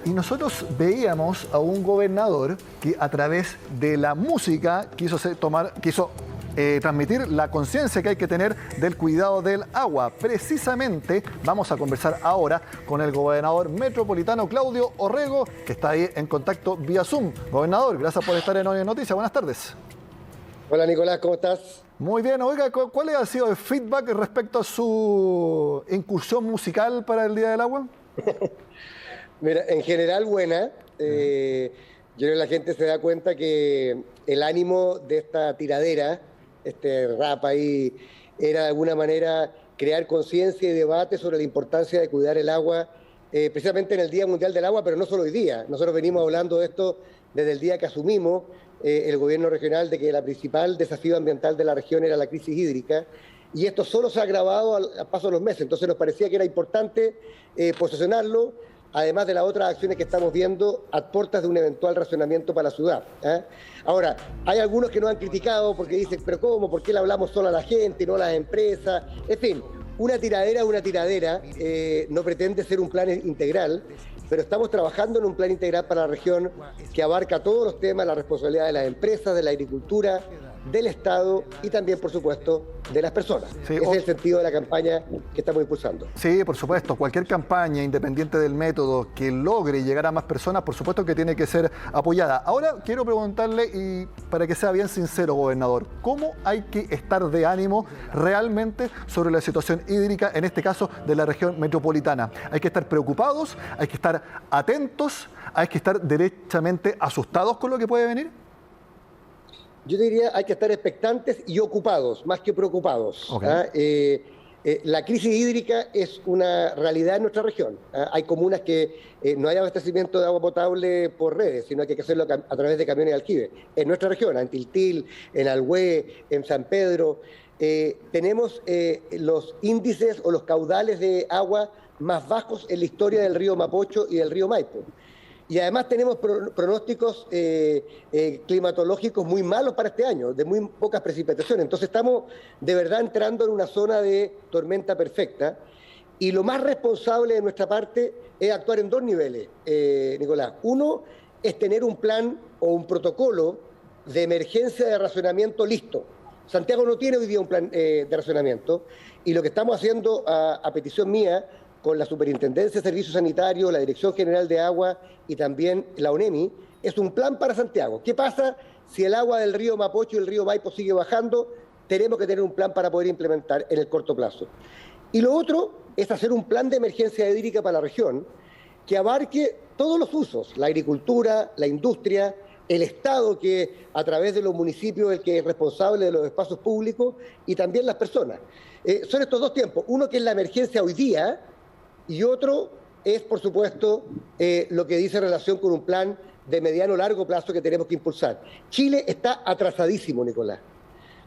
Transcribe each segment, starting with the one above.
Y nosotros veíamos a un gobernador que a través de la música quiso transmitir la conciencia que hay que tener del cuidado del agua. Precisamente vamos a conversar ahora con el gobernador metropolitano Claudio Orrego, que está ahí en contacto vía Zoom. Gobernador, gracias por estar en Hoy en Noticias. Buenas tardes. Hola Nicolás, ¿cómo estás? Muy bien, oiga, ¿cuál ha sido el feedback respecto a su incursión musical para el Día del Agua? Mira, en general buena. Yo creo que la gente se da cuenta que el ánimo de esta tiradera, este rap ahí, era de alguna manera crear conciencia y debate sobre la importancia de cuidar el agua, precisamente en el Día Mundial del Agua, pero no solo hoy día. Nosotros venimos hablando de esto desde el día que asumimos el gobierno regional, de que el principal desafío ambiental de la región era la crisis hídrica, y esto solo se ha agravado al paso de los meses. Entonces nos parecía que era importante posicionarlo, además de las otras acciones que estamos viendo a puertas de un eventual racionamiento para la ciudad. Ahora, hay algunos que nos han criticado porque dicen, pero ¿cómo? ¿Por qué le hablamos solo a la gente y no a las empresas? En fin, una tiradera, no pretende ser un plan integral, pero estamos trabajando en un plan integral para la región que abarca todos los temas, la responsabilidad de las empresas, de la agricultura, del Estado y también, por supuesto, de las personas. Sí, ese es el sentido de la campaña que estamos impulsando. Sí, por supuesto. Cualquier campaña, independiente del método, que logre llegar a más personas, por supuesto que tiene que ser apoyada. Ahora quiero preguntarle, y para que sea bien sincero, gobernador, ¿cómo hay que estar de ánimo realmente sobre la situación hídrica, en este caso de la región metropolitana? ¿Hay que estar preocupados? ¿Hay que estar atentos? ¿Hay que estar derechamente asustados con lo que puede venir? Yo diría hay que estar expectantes y ocupados, más que preocupados. Okay. La crisis hídrica es una realidad en nuestra región. Hay comunas que no hay abastecimiento de agua potable por redes, sino que hay que hacerlo a través de camiones de aljibe. En nuestra región, en Tiltil, en Alhué, en San Pedro, tenemos los índices o los caudales de agua más bajos en la historia del río Mapocho y del río Maipo. Y además tenemos pronósticos climatológicos muy malos para este año, de muy pocas precipitaciones. Entonces estamos de verdad entrando en una zona de tormenta perfecta. Y lo más responsable de nuestra parte es actuar en dos niveles, Nicolás. Uno es tener un plan o un protocolo de emergencia de racionamiento listo. Santiago no tiene hoy día un plan de racionamiento. Y lo que estamos haciendo a petición mía, con la Superintendencia de Servicios Sanitarios, la Dirección General de Agua y también la ONEMI, es un plan para Santiago. ¿Qué pasa si el agua del río Mapocho y el río Maipo sigue bajando? Tenemos que tener un plan para poder implementar en el corto plazo. Y lo otro es hacer un plan de emergencia hídrica para la región que abarque todos los usos, la agricultura, la industria, el Estado, que a través de los municipios es el que es responsable de los espacios públicos, y también las personas. Son estos dos tiempos, uno que es la emergencia hoy día, y otro es, por supuesto, lo que dice en relación con un plan de mediano o largo plazo que tenemos que impulsar. Chile está atrasadísimo, Nicolás.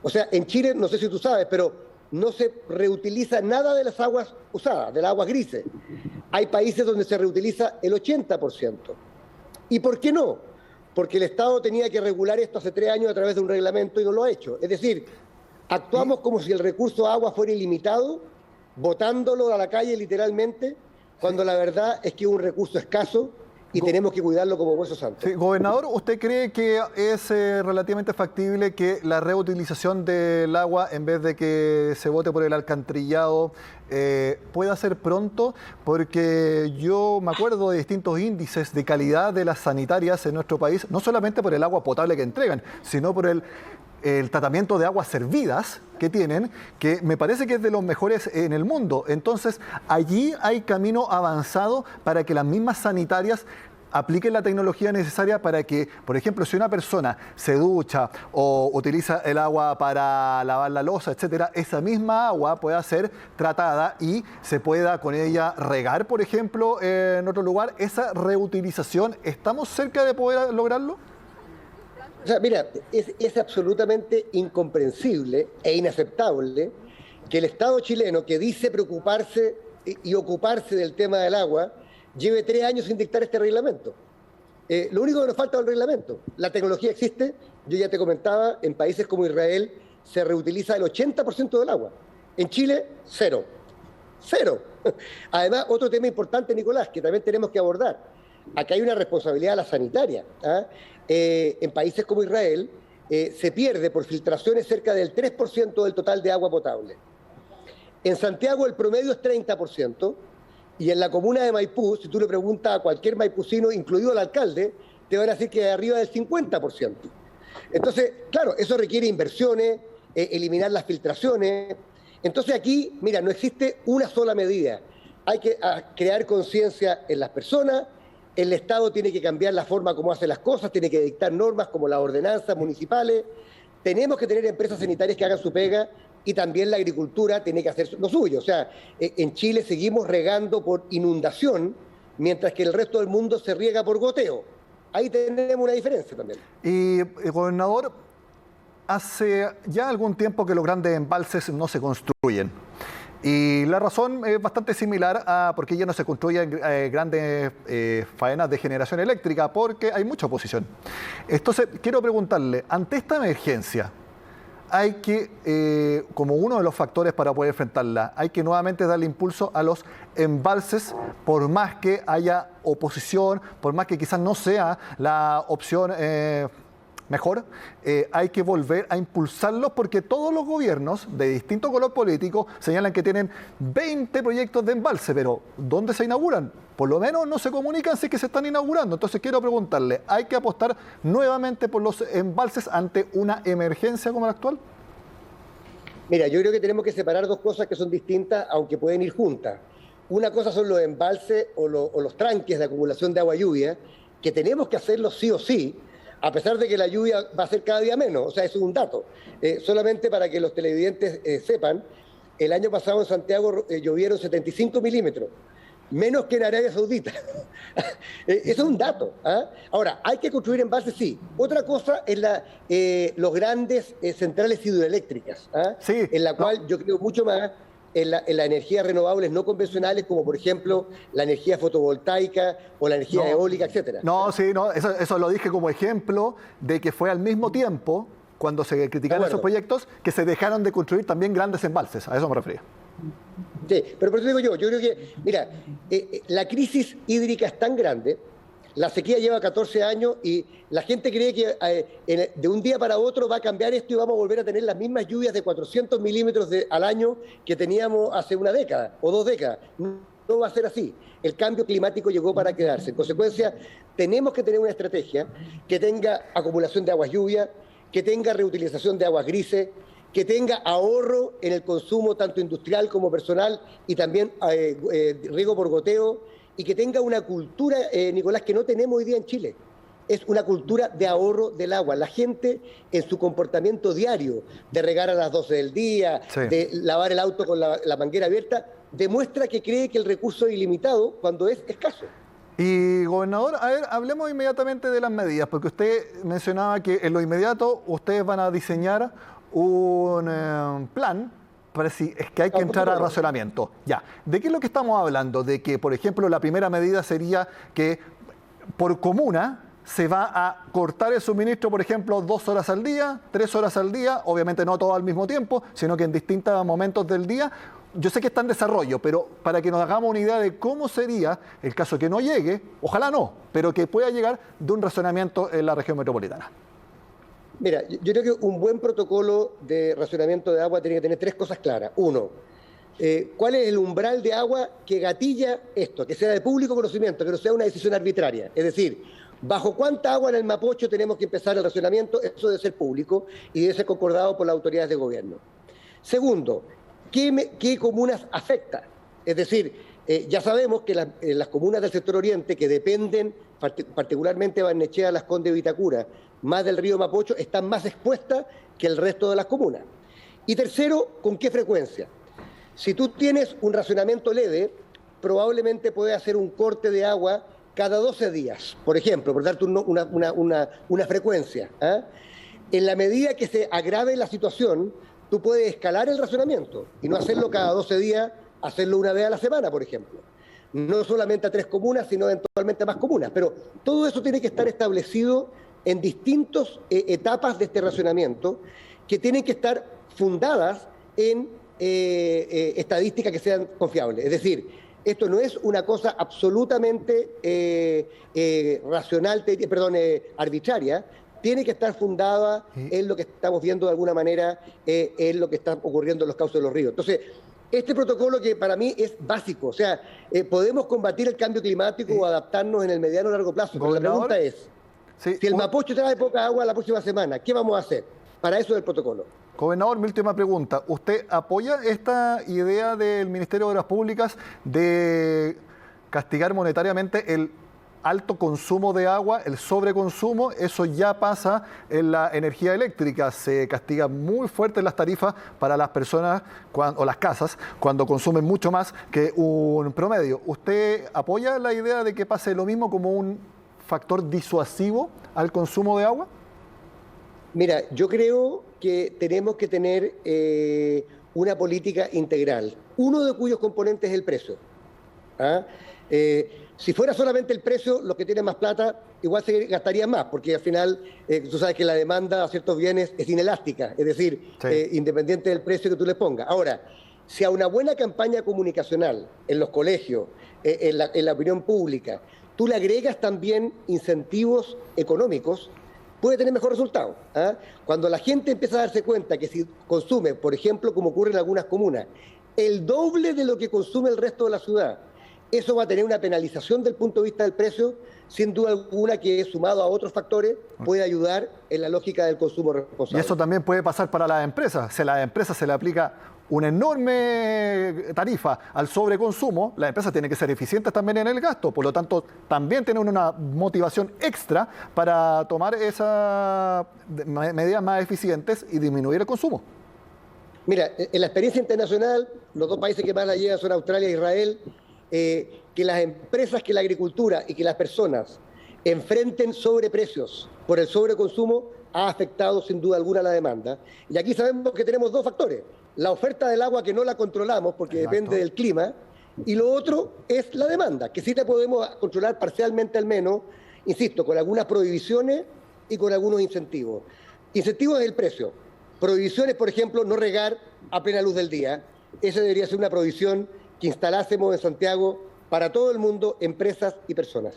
O sea, en Chile, no sé si tú sabes, pero no se reutiliza nada de las aguas usadas, de las aguas grises. Hay países donde se reutiliza el 80%. ¿Y por qué no? Porque el Estado tenía que regular esto hace 3 años a través de un reglamento y no lo ha hecho. Es decir, actuamos como si el recurso agua fuera ilimitado, botándolo a la calle literalmente, cuando la verdad es que es un recurso escaso y tenemos que cuidarlo como hueso santo. Sí, gobernador, ¿usted cree que es relativamente factible que la reutilización del agua, en vez de que se bote por el alcantarillado, pueda ser pronto? Porque yo me acuerdo de distintos índices de calidad de las sanitarias en nuestro país, no solamente por el agua potable que entregan, sino por el tratamiento de aguas servidas que tienen, que me parece que es de los mejores en el mundo. Entonces, allí hay camino avanzado para que las mismas sanitarias apliquen la tecnología necesaria para que, por ejemplo, si una persona se ducha o utiliza el agua para lavar la loza, etcétera, esa misma agua pueda ser tratada y se pueda con ella regar, por ejemplo, en otro lugar. Esa reutilización, ¿estamos cerca de poder lograrlo? O sea, mira, es absolutamente incomprensible e inaceptable que el Estado chileno, que dice preocuparse y ocuparse del tema del agua, lleve 3 años sin dictar este reglamento. Lo único que nos falta es el reglamento. La tecnología existe, yo ya te comentaba, en países como Israel se reutiliza el 80% del agua. En Chile, cero. Además, otro tema importante, Nicolás, que también tenemos que abordar. acá hay una responsabilidad a la sanitaria. ¿Ah? En países como Israel se pierde por filtraciones cerca del 3% del total de agua potable. En Santiago el promedio es 30%, y en la comuna de Maipú, si tú le preguntas a cualquier maipucino, incluido al alcalde, te van a decir que es arriba del 50%. Entonces, claro, eso requiere inversiones, eliminar las filtraciones. Entonces aquí, mira, no existe una sola medida. Hay que crear conciencia en las personas, el Estado tiene que cambiar la forma como hace las cosas, tiene que dictar normas como las ordenanzas municipales, tenemos que tener empresas sanitarias que hagan su pega y también la agricultura tiene que hacer lo suyo. O sea, en Chile seguimos regando por inundación, mientras que el resto del mundo se riega por goteo. Ahí tenemos una diferencia también. Y, gobernador, hace ya algún tiempo que los grandes embalses no se construyen. Y la razón es bastante similar a por qué ya no se construyen grandes faenas de generación eléctrica, porque hay mucha oposición. Entonces, quiero preguntarle, ante esta emergencia, hay que, como uno de los factores para poder enfrentarla, hay que nuevamente darle impulso a los embalses, por más que haya oposición, por más que quizás no sea la opción mejor, hay que volver a impulsarlos porque todos los gobiernos de distinto color político señalan que tienen 20 proyectos de embalse, pero ¿dónde se inauguran? Por lo menos no se comunican si es que se están inaugurando. Entonces quiero preguntarle, ¿hay que apostar nuevamente por los embalses ante una emergencia como la actual? Mira, yo creo que tenemos que separar dos cosas que son distintas, aunque pueden ir juntas. Una cosa son los embalses o los tranques de acumulación de agua lluvia, que tenemos que hacerlos sí o sí, a pesar de que la lluvia va a ser cada día menos. O sea, eso es un dato. Solamente para que los televidentes sepan, el año pasado en Santiago llovieron 75 milímetros, menos que en Arabia Saudita. Eso es un dato. ¿Ah? Ahora, hay que construir embalses, sí. Otra cosa es los grandes centrales hidroeléctricas, ¿ah? Sí, en la cual yo creo mucho más en las energías renovables no convencionales, como por ejemplo la energía fotovoltaica o la energía eólica, etcétera. No, sí, no, eso lo dije como ejemplo de que fue al mismo tiempo, cuando se criticaron esos proyectos, que se dejaron de construir también grandes embalses. A eso me refería. Sí, pero por eso digo yo creo que, mira, la crisis hídrica es tan grande, la sequía lleva 14 años y la gente cree que de un día para otro va a cambiar esto y vamos a volver a tener las mismas lluvias de 400 milímetros al año que teníamos hace una década o 2 décadas. No va a ser así. El cambio climático llegó para quedarse. En consecuencia, tenemos que tener una estrategia que tenga acumulación de aguas lluvias, que tenga reutilización de aguas grises, que tenga ahorro en el consumo tanto industrial como personal y también riego por goteo, y que tenga una cultura, Nicolás, que no tenemos hoy día en Chile. Es una cultura de ahorro del agua. La gente en su comportamiento diario, de regar a las 12 del día, sí, de lavar el auto con la manguera abierta, demuestra que cree que el recurso es ilimitado cuando es escaso. Y, gobernador, a ver, hablemos inmediatamente de las medidas, porque usted mencionaba que en lo inmediato ustedes van a diseñar un plan para si es que hay que entrar a racionamiento. Ya, ¿de qué es lo que estamos hablando? De que, por ejemplo, la primera medida sería que por comuna se va a cortar el suministro, por ejemplo, 2 horas al día, 3 horas al día, obviamente no todo al mismo tiempo, sino que en distintos momentos del día. Yo sé que está en desarrollo, pero para que nos hagamos una idea de cómo sería el caso que no llegue, ojalá no, pero que pueda llegar de un racionamiento en la región metropolitana. Mira, yo creo que un buen protocolo de racionamiento de agua tiene que tener 3 cosas claras. Uno, ¿cuál es el umbral de agua que gatilla esto? Que sea de público conocimiento, que no sea una decisión arbitraria. Es decir, ¿bajo cuánta agua en el Mapocho tenemos que empezar el racionamiento? Eso debe ser público y debe ser concordado por las autoridades de gobierno. Segundo, ¿qué comunas afecta? Es decir, ya sabemos que las comunas del sector oriente, que dependen particularmente Barnechea, Las Condes y Vitacura, más del río Mapocho, están más expuestas que el resto de las comunas. Y tercero, ¿con qué frecuencia? Si tú tienes un racionamiento leve, probablemente puedes hacer un corte de agua cada 12 días, por ejemplo, por darte una frecuencia. ¿Eh? En la medida que se agrave la situación, tú puedes escalar el racionamiento y no hacerlo cada 12 días, hacerlo una vez a la semana, por ejemplo. No solamente a 3 comunas, sino eventualmente a más comunas. Pero todo eso tiene que estar establecido en distintas etapas de este racionamiento que tienen que estar fundadas en estadísticas que sean confiables. Es decir, Esto no es una cosa absolutamente racional, arbitraria. Tiene que estar fundada en lo que estamos viendo de alguna manera, en lo que está ocurriendo en los cauces de los ríos. Entonces, este protocolo que para mí es básico, o sea, podemos combatir el cambio climático o adaptarnos en el mediano o largo plazo, pero la pregunta es, si el Mapocho trae poca agua la próxima semana, ¿qué vamos a hacer? Para eso es el protocolo. Gobernador, mi última pregunta. ¿Usted apoya esta idea del Ministerio de Obras Públicas de castigar monetariamente el alto consumo de agua, el sobreconsumo? Eso ya pasa en la energía eléctrica. Se castiga muy fuerte las tarifas para las personas o las casas cuando consumen mucho más que un promedio. ¿Usted apoya la idea de que pase lo mismo como un factor disuasivo al consumo de agua? Mira, yo creo que tenemos que tener una política integral, uno de cuyos componentes es el precio. ¿Ah? Si fuera solamente el precio, los que tienen más plata igual se gastarían más, porque al final tú sabes que la demanda a ciertos bienes es inelástica, es decir, independiente del precio que tú les pongas. Ahora, si a una buena campaña comunicacional en los colegios, en la opinión pública, tú le agregas también incentivos económicos, puede tener mejor resultado. ¿Ah? Cuando la gente empieza a darse cuenta que si consume, por ejemplo, como ocurre en algunas comunas, el doble de lo que consume el resto de la ciudad, eso va a tener una penalización del punto de vista del precio, sin duda alguna que sumado a otros factores puede ayudar en la lógica del consumo responsable. Y eso también puede pasar para las empresas. Si a las empresas se le aplica una enorme tarifa al sobreconsumo, las empresas tienen que ser eficientes también en el gasto, por lo tanto también tienen una motivación extra para tomar esas medidas más eficientes y disminuir el consumo. Mira, en la experiencia internacional, los dos países que más la llevan son Australia e Israel, que las empresas, que la agricultura y que las personas enfrenten sobreprecios por el sobreconsumo ha afectado sin duda alguna la demanda. Y aquí sabemos que tenemos dos factores. La oferta del agua que no la controlamos porque depende del clima, y lo otro es la demanda, que sí la podemos controlar parcialmente al menos, insisto, con algunas prohibiciones y con algunos incentivos. Incentivos es el precio. Prohibiciones, por ejemplo, no regar a plena luz del día. Esa debería ser una prohibición que instalásemos en Santiago para todo el mundo, empresas y personas.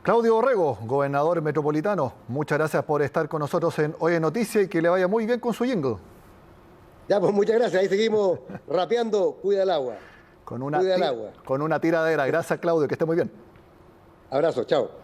Claudio Orrego, gobernador metropolitano, muchas gracias por estar con nosotros en Hoy en Noticia y que le vaya muy bien con su jingle. Ya, pues muchas gracias. Ahí seguimos rapeando, cuida el agua. Con una tiradera. Gracias, Claudio, que esté muy bien. Abrazo, chao.